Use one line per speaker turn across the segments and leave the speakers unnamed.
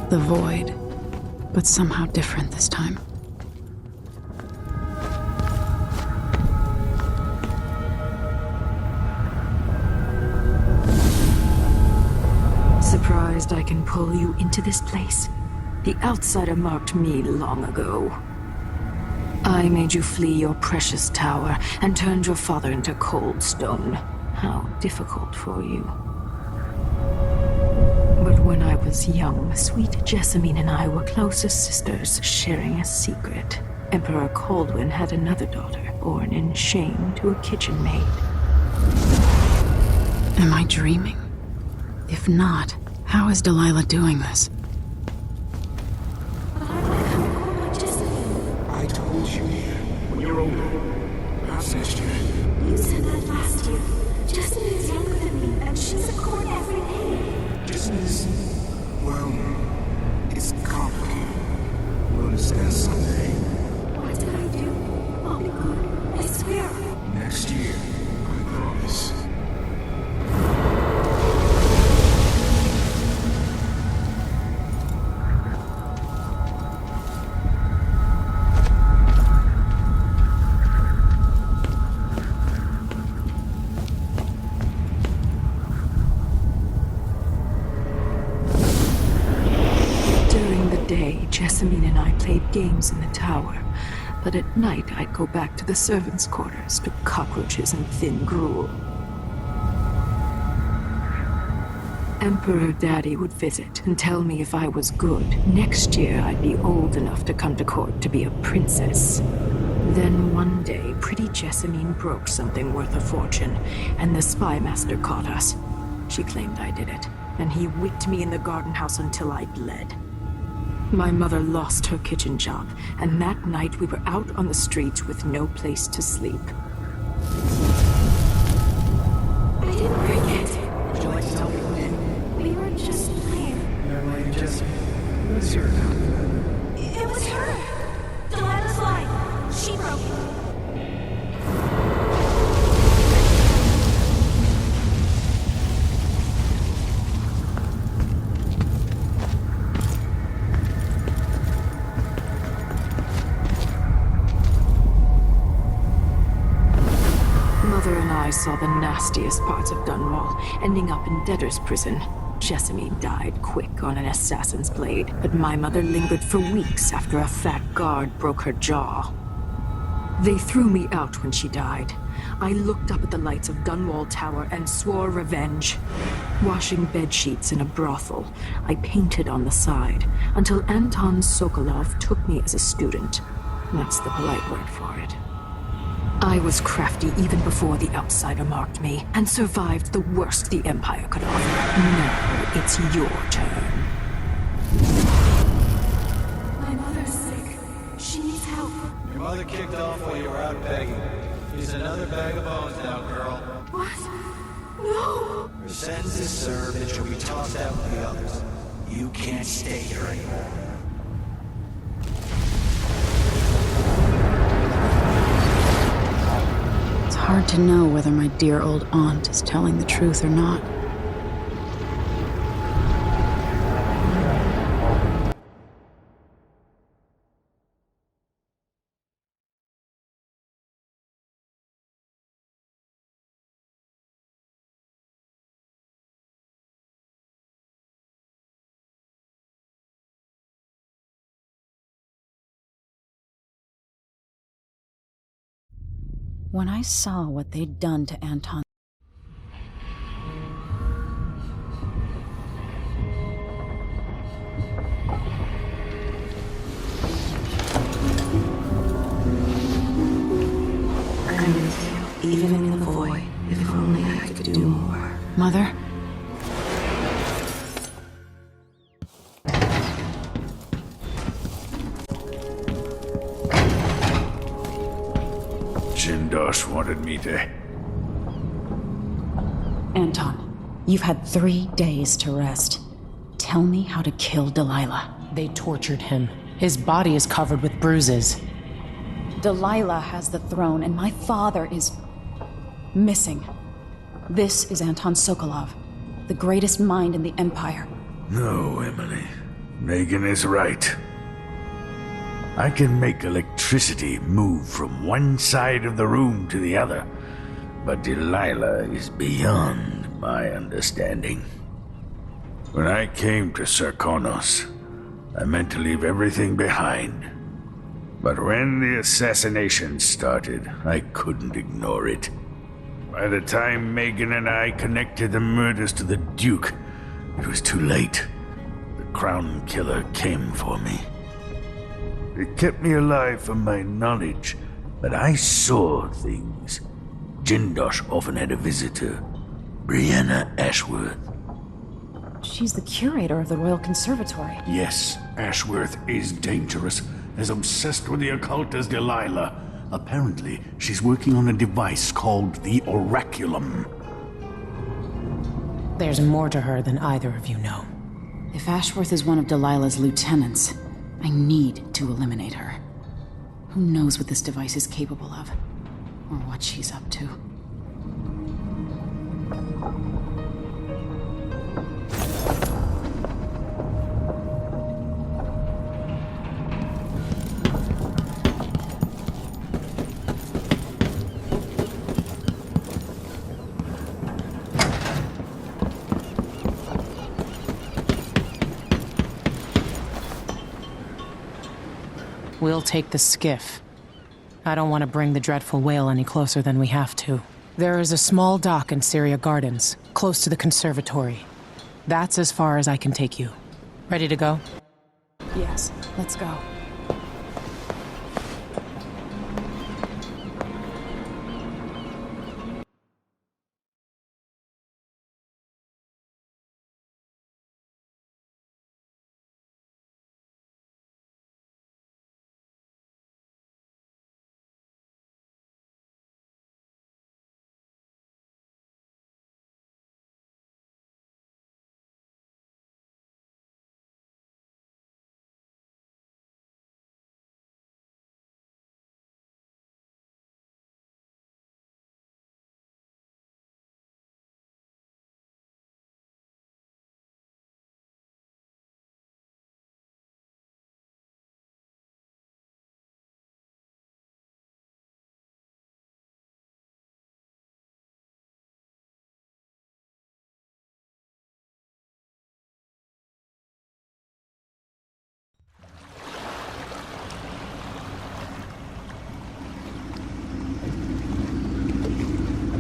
The void, but somehow different this time.
Surprised I can pull you into this place? The outsider marked me long ago. I made you flee your precious tower and turned your father into cold stone. How difficult for you. But when I was young, sweet Jessamine and I were close as sisters, sharing a secret. Emperor Kaldwin had another daughter, born in shame to a kitchen maid.
Am I dreaming? If not, how is Delilah doing this?
I told you when you're older. Our sister.
You said that last year. Jessamine is younger than me, and she's at court every day.
Business, well, it's complicated. We'll understand someday.
What did I do? I'll be good. I swear.
Next year, I promise.
Jessamine and I played games in the tower, but at night I'd go back to the servants' quarters to cockroaches and thin gruel. Emperor Daddy would visit and tell me if I was good. Next year I'd be old enough to come to court to be a princess. Then one day, pretty Jessamine broke something worth a fortune, and the spy master caught us. She claimed I did it, and he whipped me in the garden house until I bled. My mother lost her kitchen job, and that night we were out on the streets with no place to sleep.
I didn't break it.
Would you like to tell me who did?
We were just playing.
Young lady Jessamine, what is your account of that?
It was her. Delilah's line. She broke it.
I saw the nastiest parts of Dunwall, ending up in debtor's prison. Jessamine died quick on an assassin's blade, but my mother lingered for weeks after a fat guard broke her jaw. They threw me out when she died. I looked up at the lights of Dunwall Tower and swore revenge. Washing bedsheets in a brothel, I painted on the side, until Anton Sokolov took me as a student. That's the polite word for it. I was crafty even before the outsider marked me, and survived the worst the Empire could offer. Now it's your turn.
My mother's sick. She needs help.
Your mother kicked off while you were out begging. She's another bag of bones now, girl.
What? No!
Your sentence is served and she'll be tossed out with the others. You can't stay here anymore.
It's hard to know whether my dear old aunt is telling the truth or not. When I saw what they'd done to Anton,
I'm with you, even in the void. If only I could do more.
Mother?
Jindosh wanted me to...
Anton, you've had 3 days to rest. Tell me how to kill Delilah.
They tortured him. His body is covered with bruises.
Delilah has the throne, and my father is... missing. This is Anton Sokolov, the greatest mind in the Empire.
No, Emily. Megan is right. I can make electricity move from one side of the room to the other, but Delilah is beyond my understanding. When I came to Sarkonos, I meant to leave everything behind. But when the assassination started, I couldn't ignore it. By the time Megan and I connected the murders to the Duke, it was too late. The Crown Killer came for me. It kept me alive from my knowledge, but I saw things. Jindosh often had a visitor, Brianna Ashworth.
She's the curator of the Royal Conservatory.
Yes, Ashworth is dangerous, as obsessed with the occult as Delilah. Apparently, she's working on a device called the Oraculum.
There's more to her than either of you know.
If Ashworth is one of Delilah's lieutenants, I need to eliminate her. Who knows what this device is capable of, or what she's up to.
We'll take the skiff. I don't want to bring the dreadful whale any closer than we have to. There is a small dock in Syria Gardens, close to the conservatory. That's as far as I can take you. Ready to go?
Yes, let's go.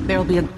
There'll be a...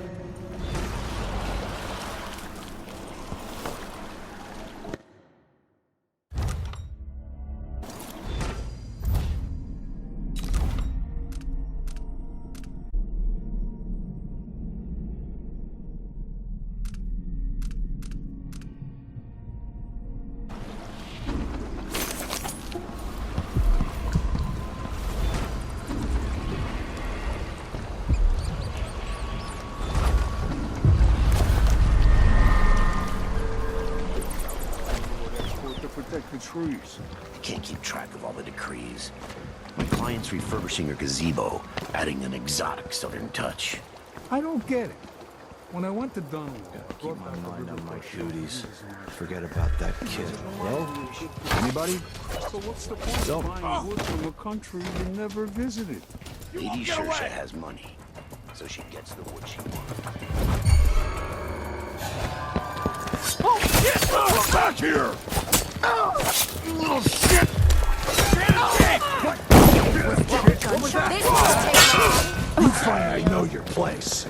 Protect the trees.
I can't keep track of all the decrees. My client's refurbishing her gazebo, adding an exotic southern touch.
I don't get it. When I went to Dunwall,
Keep my mind on my duties. Forget about that kid. Hello? Anybody?
So what's the point of buying wood from a country you never visited?
Lady Shersha has money, so she gets the wood she wants.
Oh shit! Oh, back here! Oh, little shit! What? What was that? You finally know your place.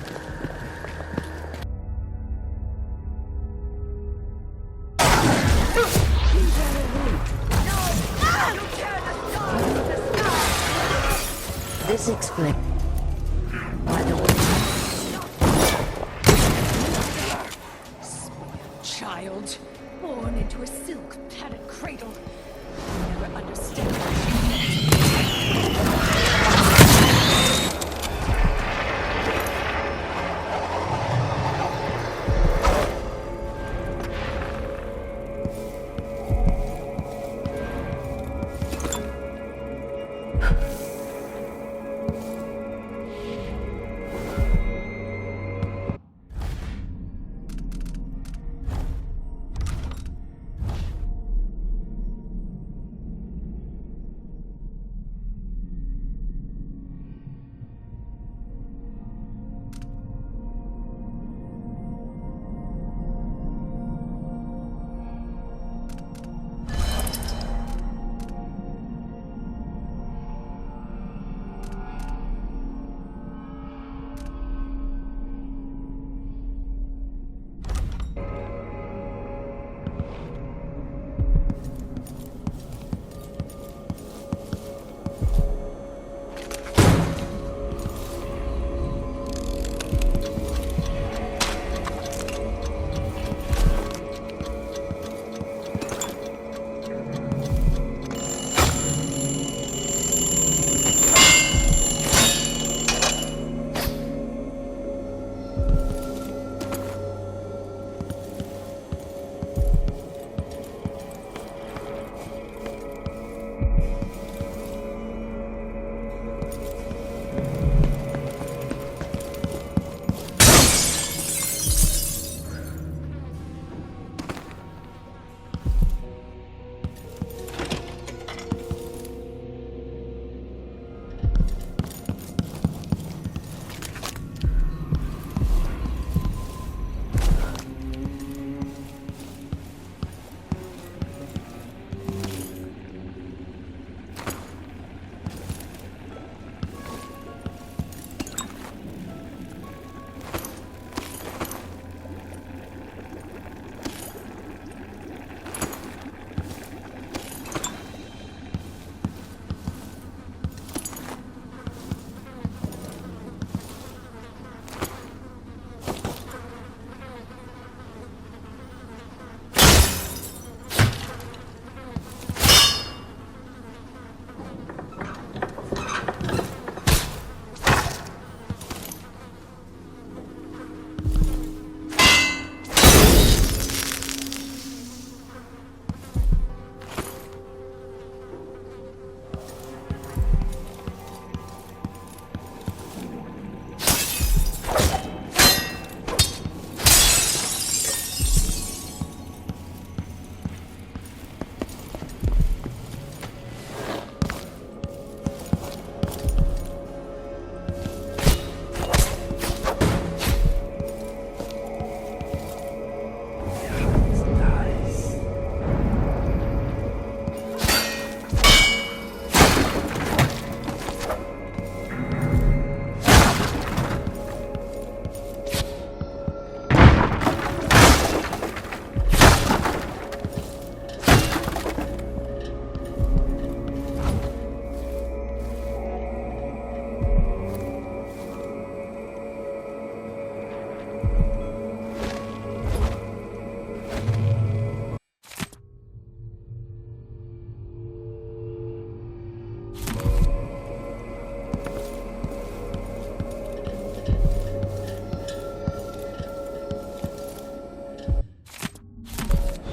This explains why the
Child, born into a silk padded cradle. You never understand.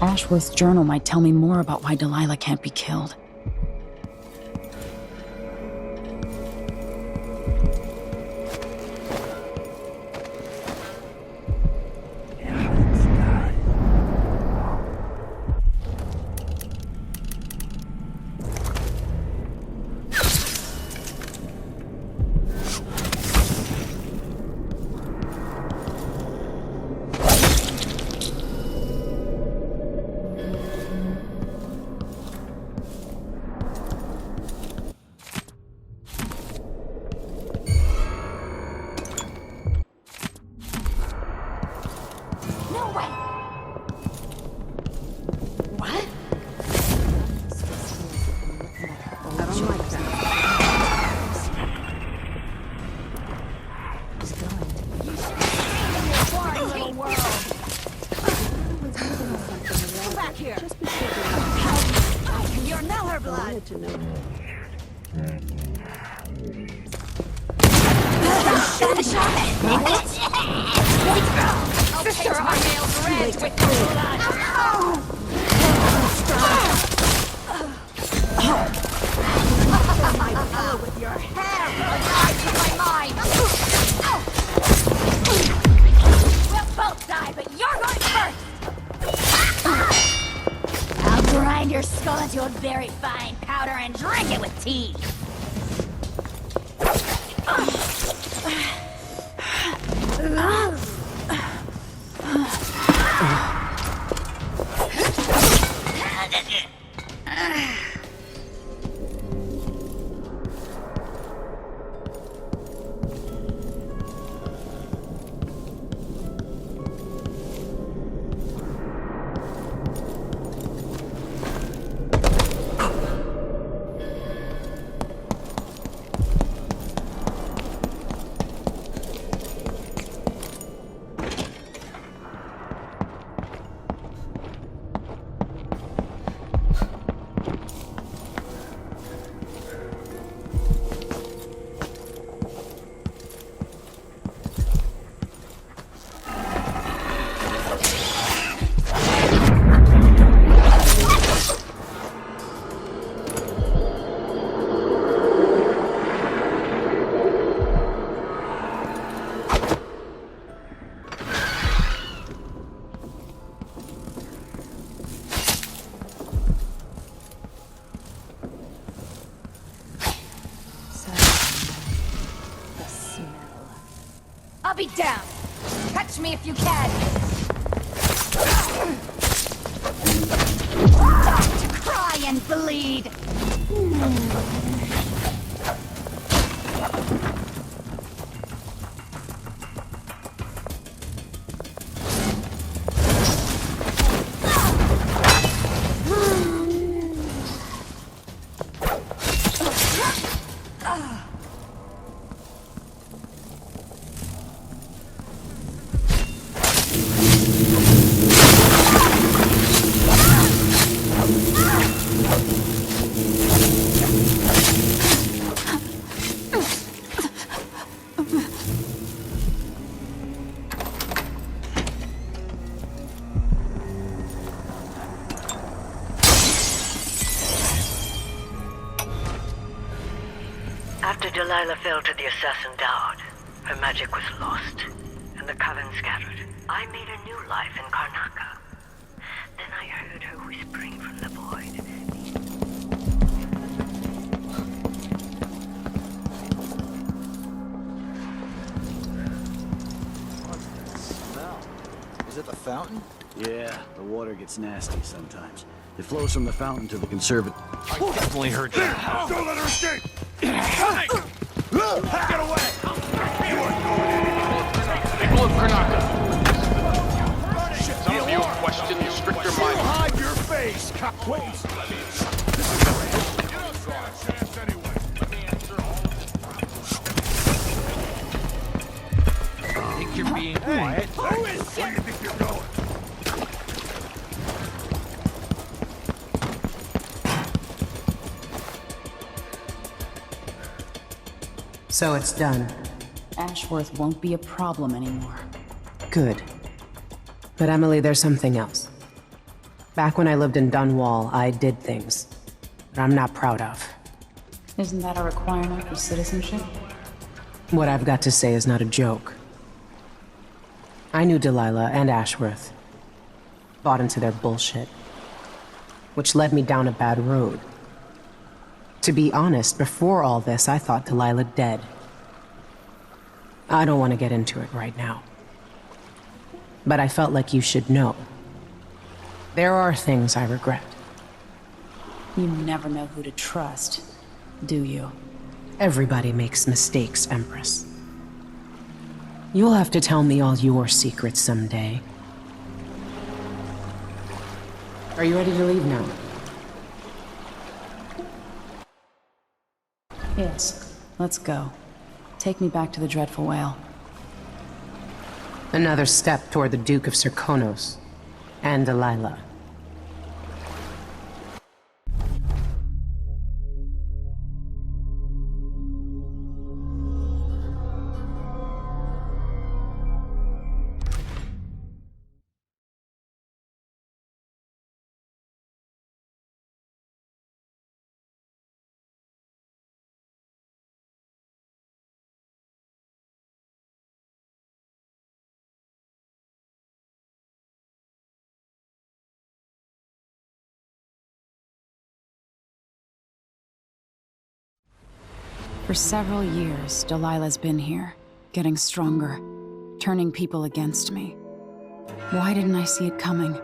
Ashworth's journal might tell me more about why Delilah can't be killed.
I'll be down. Catch me if you can. Cry and bleed.
After Delilah fell to the assassin Dowd, her magic was lost, and the coven scattered. I made a new life in Karnaca. Then I heard her whispering from the void.
What's that smell? Is it the fountain?
Yeah, the water gets nasty sometimes. It flows from the fountain to the conservatory.
I definitely heard that.
Don't let her escape! Get away! You aren't going anywhere!
People of Karnaca. Some of you question the stricter mind.
Hide your face! Wait!
I think you're being quiet.
Who is where do you think you're going?
So it's done.
Ashworth won't be a problem anymore.
Good. But Emily, there's something else. Back when I lived in Dunwall, I did things that I'm not proud of.
Isn't that a requirement for citizenship?
What I've got to say is not a joke. I knew Delilah and Ashworth. Bought into their bullshit. Which led me down a bad road. To be honest, before all this, I thought Delilah dead. I don't want to get into it right now. But I felt like you should know. There are things I regret.
You never know who to trust, do you?
Everybody makes mistakes, Empress. You'll have to tell me all your secrets someday. Are you ready to leave now?
Yes. Let's go. Take me back to the Dreadful Whale.
Another step toward the Duke of Serkonos and Delilah.
For several years, Delilah's been here, getting stronger, turning people against me. Why didn't I see it coming?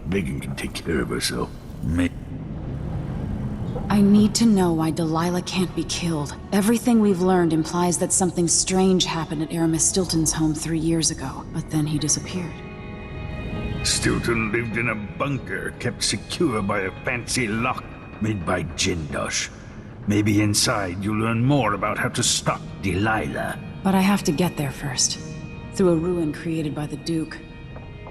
Megan can take care of herself.
I need to know why Delilah can't be killed. Everything we've learned implies that something strange happened at Aramis Stilton's home 3 years ago, but then he disappeared.
Stilton lived in a bunker kept secure by a fancy lock made by Jindosh. Maybe inside you'll learn more about how to stop Delilah.
But I have to get there first. Through a ruin created by the Duke,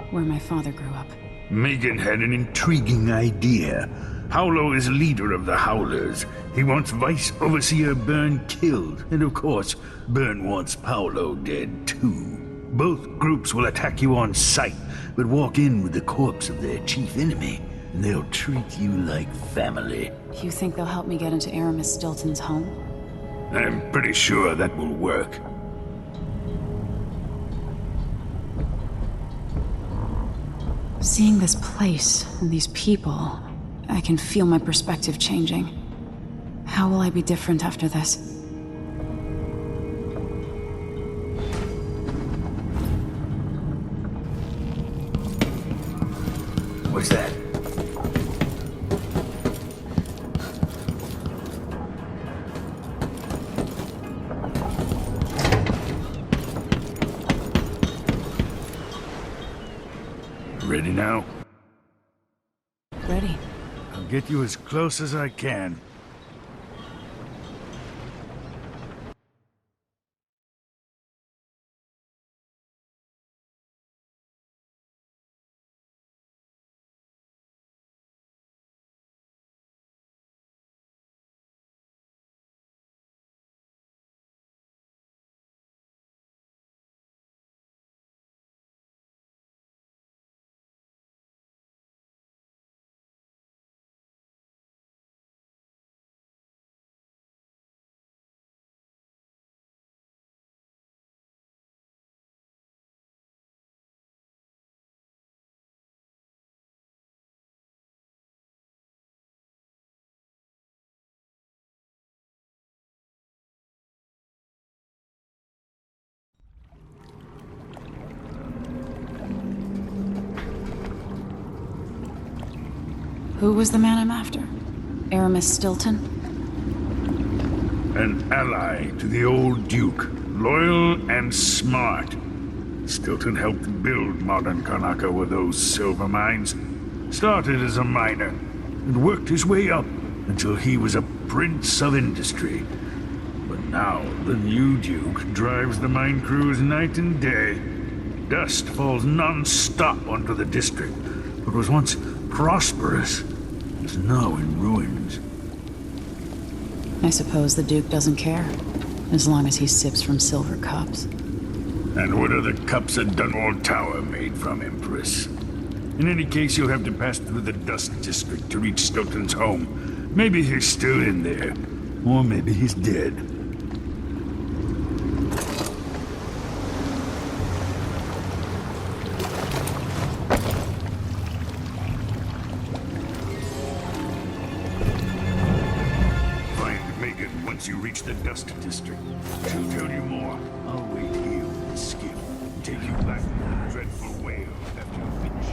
where my father grew up.
Megan had an intriguing idea. Howlo is leader of the Howlers. He wants Vice Overseer Byrne killed, and of course, Byrne wants Paolo dead too. Both groups will attack you on sight, but walk in with the corpse of their chief enemy, and they'll treat you like family.
You think they'll help me get into Aramis Stilton's home?
I'm pretty sure that will work.
Seeing this place and these people, I can feel my perspective changing. How will I be different after this?
What's that? Ready now?
Ready.
I'll get you as close as I can.
Who was the man I'm after? Aramis Stilton?
An ally to the old Duke, loyal and smart. Stilton helped build modern Karnaca with those silver mines. Started as a miner, and worked his way up
until he was a prince of industry. But now, the new Duke drives the mine crews night and day. Dust falls non-stop onto the district. What was once prosperous is now in ruins.
I suppose the Duke doesn't care, as long as he sips from silver cups.
And what are the cups at Dunwall Tower made from, Empress? In any case, you'll have to pass through the Dust District to reach Stilton's home. Maybe he's still in there, or maybe he's dead. Find Megan once you reach the Dust District. She'll tell you more. I'll wait here with the skiff. Take you back to the dreadful whale after you finish.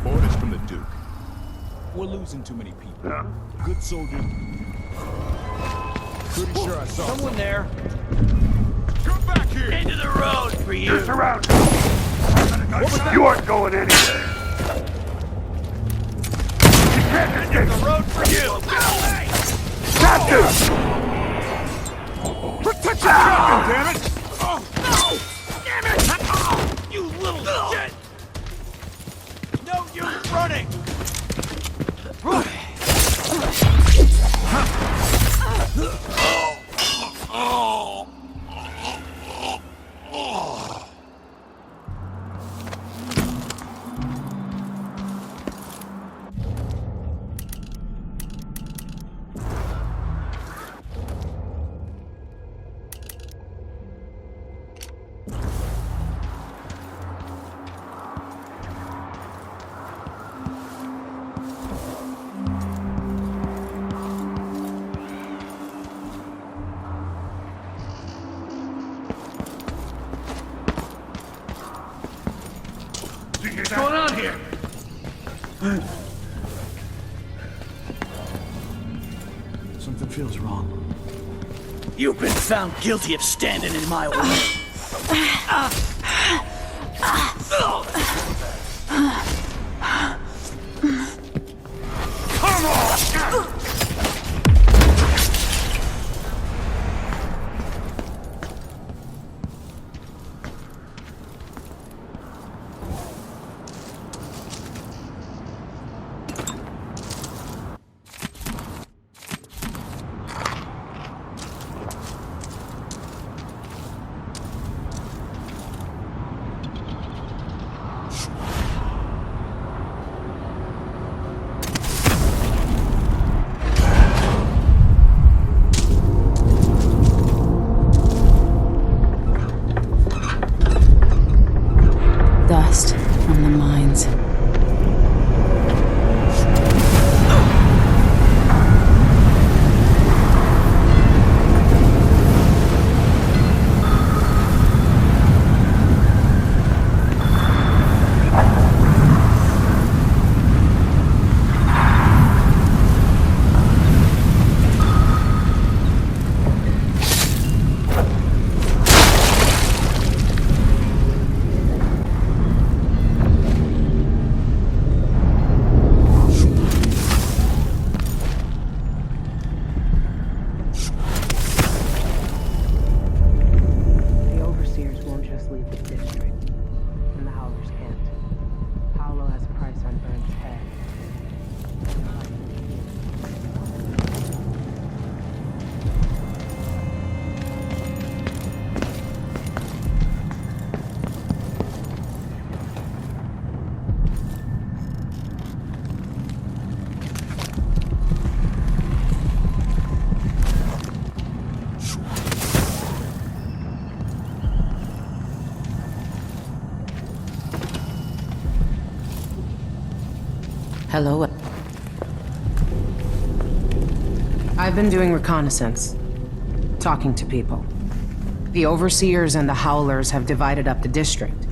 Orders from the Duke. We're losing too many people. Good soldier. Pretty sure I saw someone there. Come back here!
Into the road for you!
You're surrounded! You aren't going anywhere! You can't escape!
The road for you!
Captain!
Protect your shotgun, damn it!
Oh, no! Damn it! Oh, you little shit! No use running!
What's going on here?
Something feels wrong.
You've been found guilty of standing in my way.
Come on!
Dust from the mines. Hello.
I've been doing reconnaissance. Talking to people. The Overseers and the Howlers have divided up the district.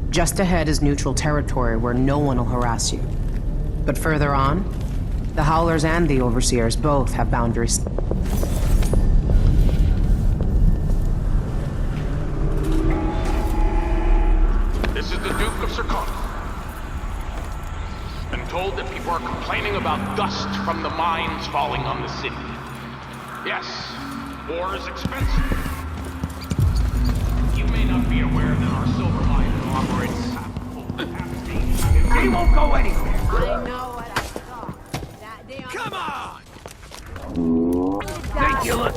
Just ahead is neutral territory where no one will harass you. But further on, the Howlers and the Overseers both have boundaries.
This is the Duke of Circon. Been told that people are complaining about dust from the mines falling on the city. Yes, war is expensive. You may not be aware that our silver mine operates
He won't go anywhere.
I know what I saw. That day on
Come on! Think you look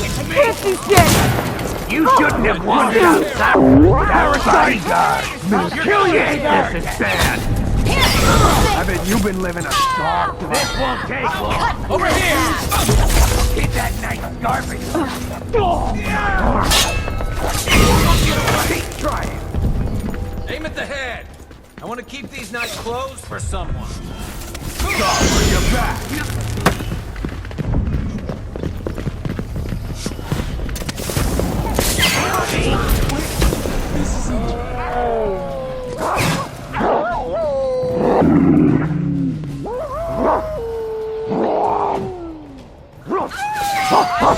with me? You shouldn't have wandered outside with our bodyguard. Humiliate this bad. I bet you've been living a starved life. This won't take long. Over here! Get that nice garbage. Keep trying.
Aim at the head. I want to keep these nice clothes for someone.
Cover your back.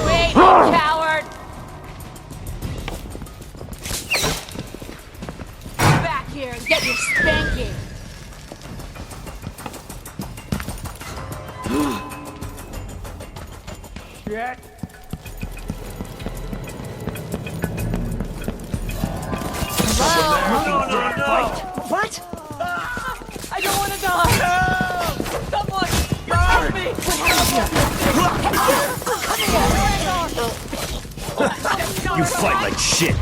Wait, you coward! Come back here and get your spanking!
Shit.
No. What? I don't want to die! No! Someone! Help me!
You fight like shit.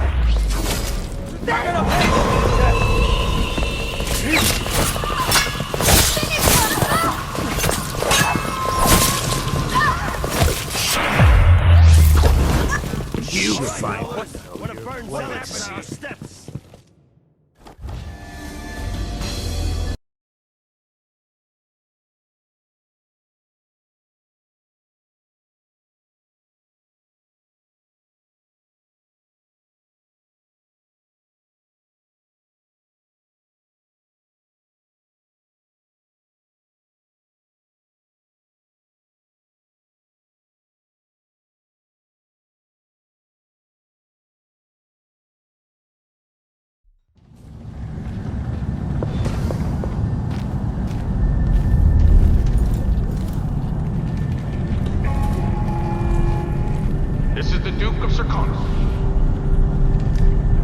You fight. What a burn slap in our steps.
This is the Duke of Circon.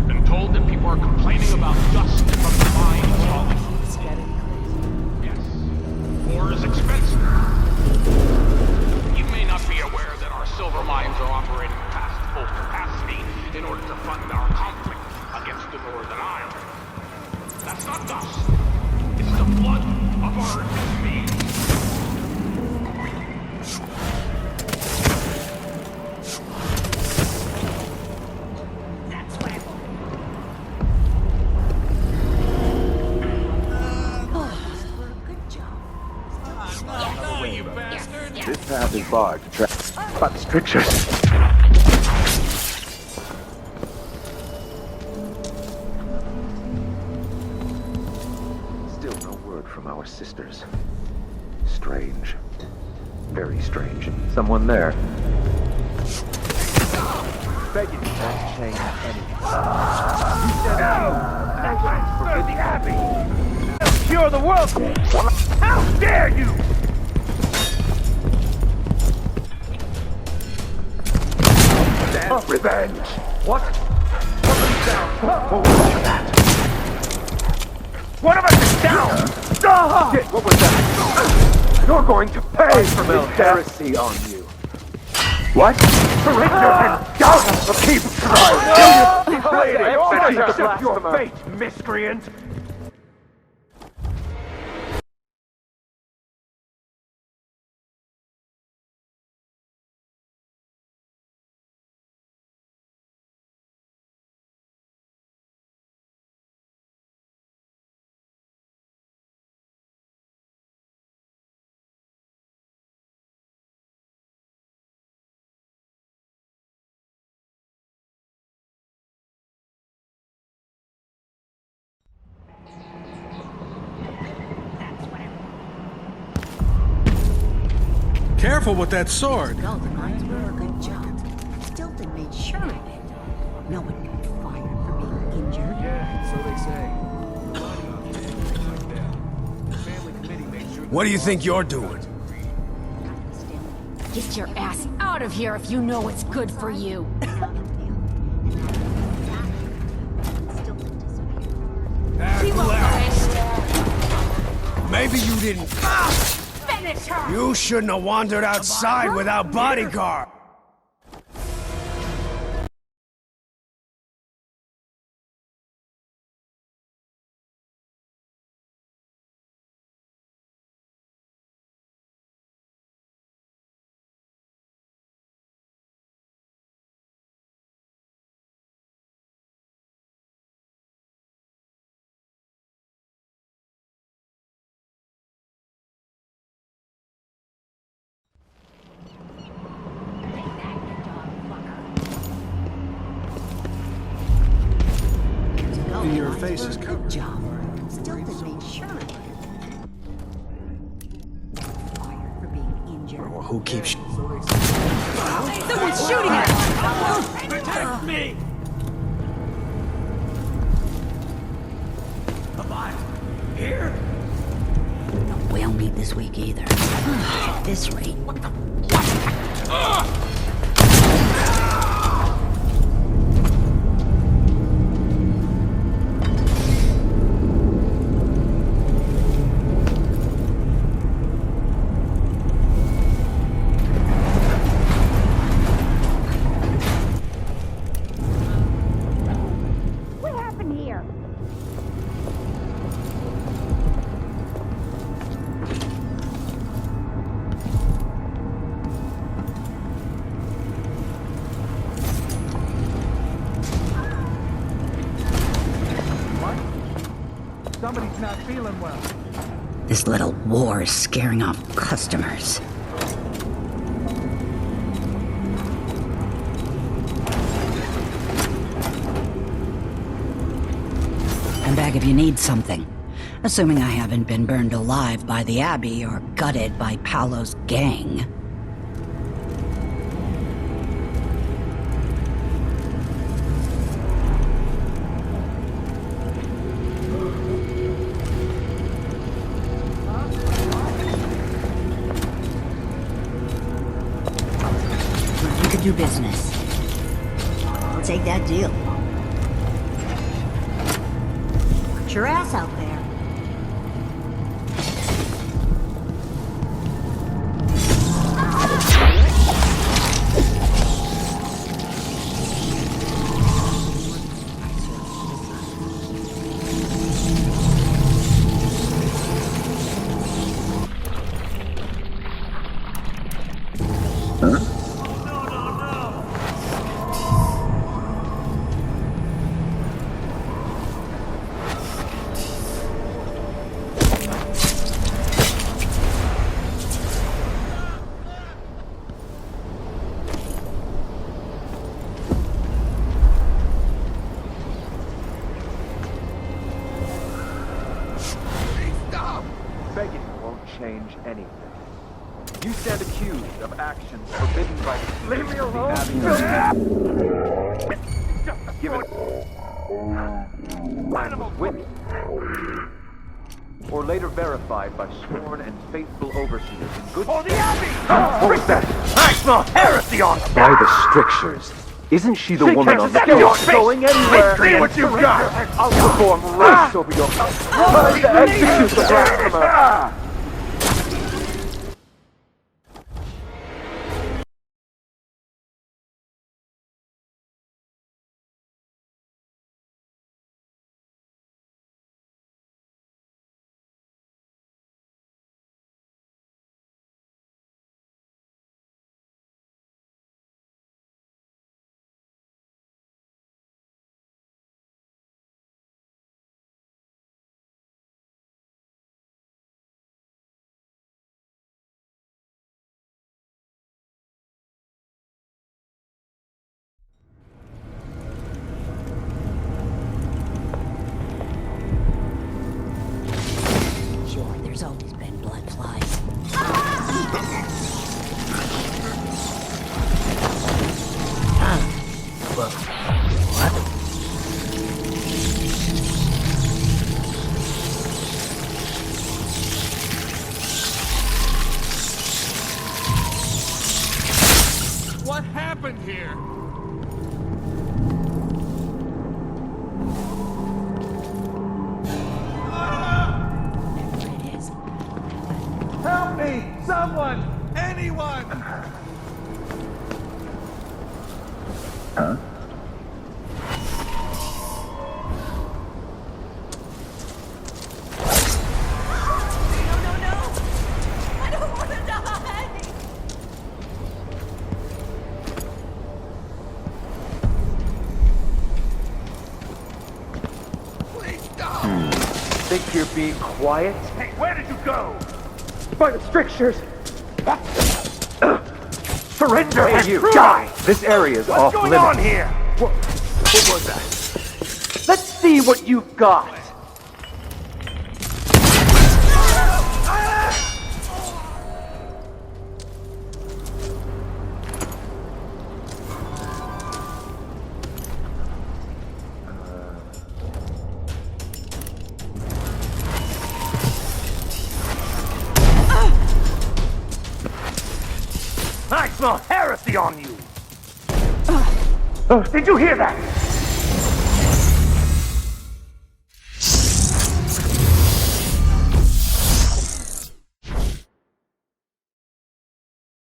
Been told that people are complaining about dust from the mines falling.
Keeps getting crazy.
Yes, war is expensive. You may not be aware that our silver mines are operating past full capacity in order to fund our conflict against the Northern Isle. That's not dust. It's the blood of our enemies.
This path is barred to track, but strictures. Still no word from our sisters. Strange. Very strange. Someone there. Begging you won't change anything. You said no! For the Abbey! Cure the world! How dare you! Revenge! What? Somebody's down! What was that? One of us is down! Shit, what was that? You're going to pay for this heresy on you. What? Surrender and doubt! Keep trying! Accept your fate, miscreant!
Careful with that sword.
No, the guards were a good job. Stilton made sure of it. No one got fired for being injured.
Yeah, so they say.
What do you think you're doing?
Get your ass out of here if you know what's good for you.
Maybe you didn't.
Finish her!
You shouldn't have wandered outside without bodyguard.
And your face is covered.
Stilton made sure of it. Fired for being injured.
Well, who keeps...
Someone's shooting at us!
Protect me! Am I here?
We don't meet this week either. At this rate.
What happened here?
Somebody's not feeling well.
This little war is scaring off customers. Come back if you need something. Assuming I haven't been burned alive by the Abbey or gutted by Paolo's gang. You could do business. I'll take that deal. Watch your ass out there.
Begging won't change anything. You stand accused of actions forbidden by the... Leave me alone! Given... Animal witness. Or later verified by sworn and faithful overseers in good...
Oh, the Abbey!
Break that!
I smell heresy on...
By the strictures. Isn't she the
She
woman
can't
on the
set your
not
face!
going anywhere?
See what you've got!
I'll perform race over your... Time to execute the blasphemer!
Sure, there's always been blood flies.
happened here? Help me! Someone! Anyone!
Huh?
I don't want to die!
Please stop!
Think you're being quiet?
Hey, where did you go?
By the strictures!
Surrender
Hey,
and
you!
prove
Die!
it!
This area is off
What's going
limits.
on here?
What was that? Let's see what you've got!
I smell heresy on you! Did you hear that?